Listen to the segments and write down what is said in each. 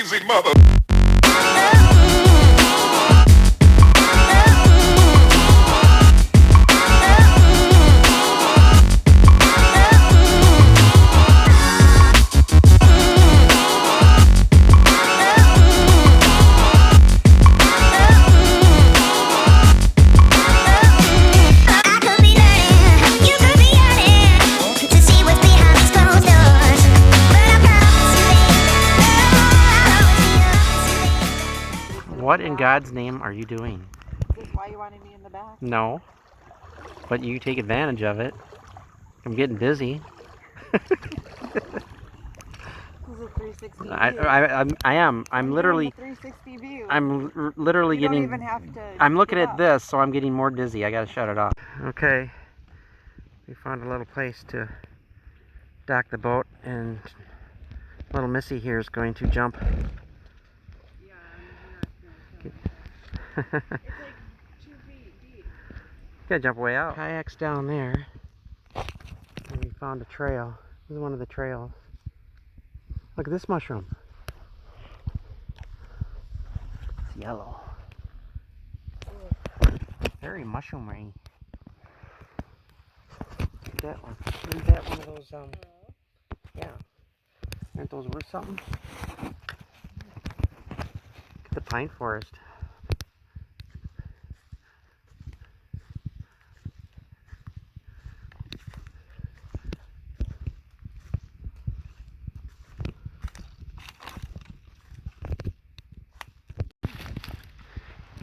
crazy mother. What in God's name are you doing? Is this why you wanted me in the back? No, but you take advantage of it. I'm getting dizzy. This is a 360 view. I am. I'm literally. 360 view. I'm literally you getting. Don't even have to I'm looking get at up. this, so I'm getting more dizzy. I gotta shut it off. Okay, we found a little place to dock the boat, and little Missy here is going to jump. It's like 2 feet deep. Gotta jump way out. Kayak's down there, and we found a trail. This is one of the trails. Look at this mushroom. It's yellow. Very mushroomy. That one. Isn't that one of those, yeah. Aren't those worth something? Look at the pine forest.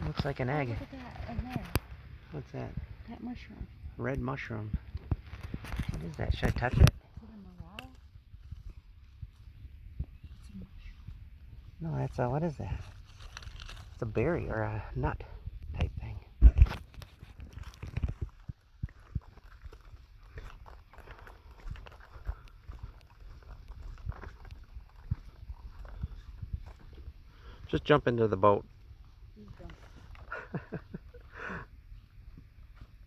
Looks like an egg. Look at that in there. What's that? That mushroom. Red mushroom. What is that? Should I touch it? Is it in the wall? It's a mushroom. No, that's a, what is that? It's a berry or a nut type thing. Just jump into the boat.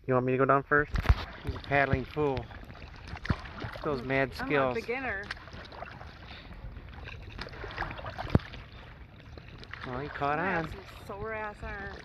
You want me to go down first? He's a paddling fool. Those mad skills. I'm a beginner. Well, he caught on. Some sore ass arms.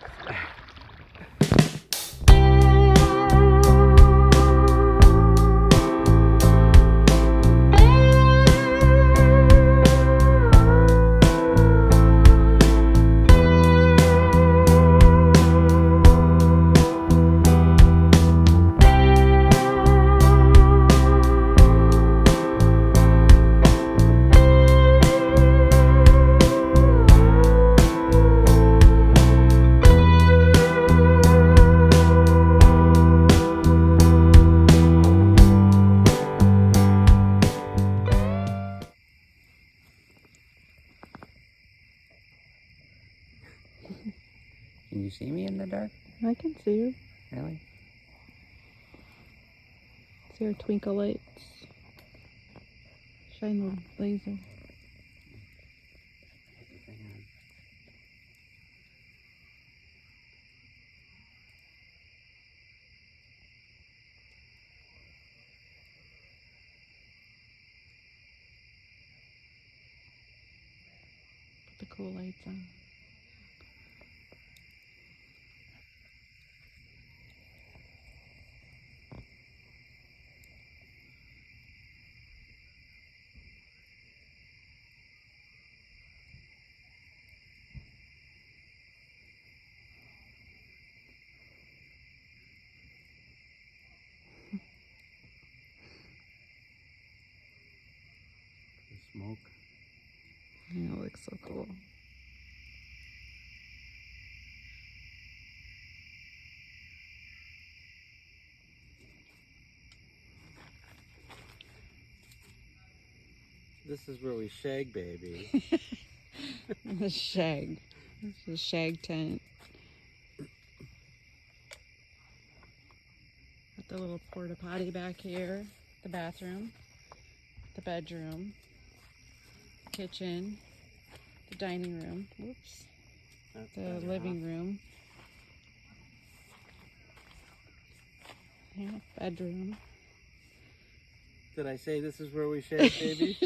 Can you see me in the dark? I can see you. Really? See our twinkle lights. Shine the laser. Put the cool lights on. The smoke. Yeah, it looks so cool. This is where we shag, baby. The shag. This is a shag tent. Got the little porta potty back here. The bathroom. The bedroom. Kitchen. The dining room. Whoops. The living room. Yeah, bedroom. Did I say this is where we shag, baby?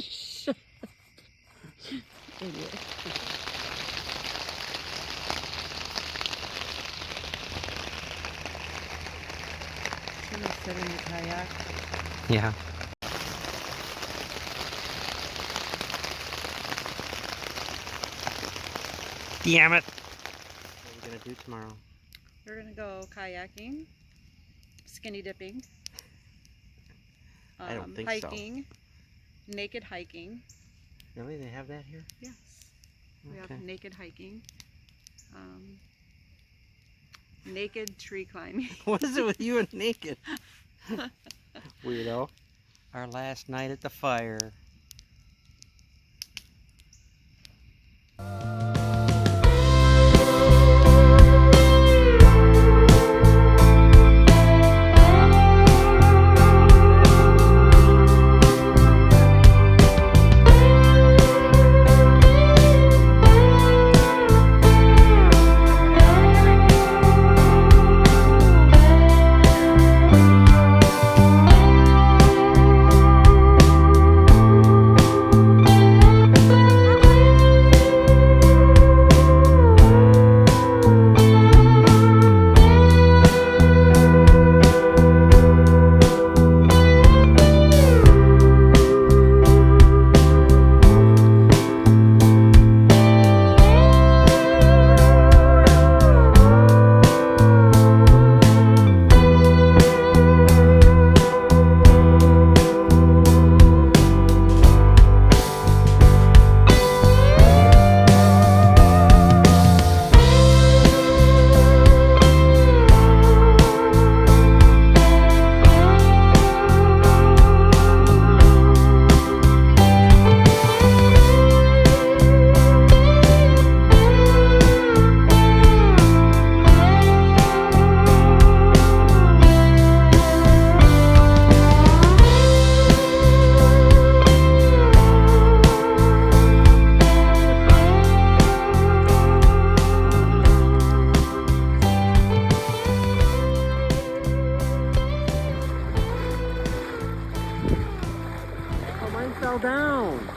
Idiot. Should I sit in the kayak? Yeah. Damn it! What are we gonna do tomorrow? We're gonna go kayaking, skinny dipping, I don't think so. hiking, naked hiking. Really? They have that here? Yes. We Okay. have naked hiking, naked tree climbing. What is it with you and naked? Weirdo. Our last night at the fire. Oh, mine fell down.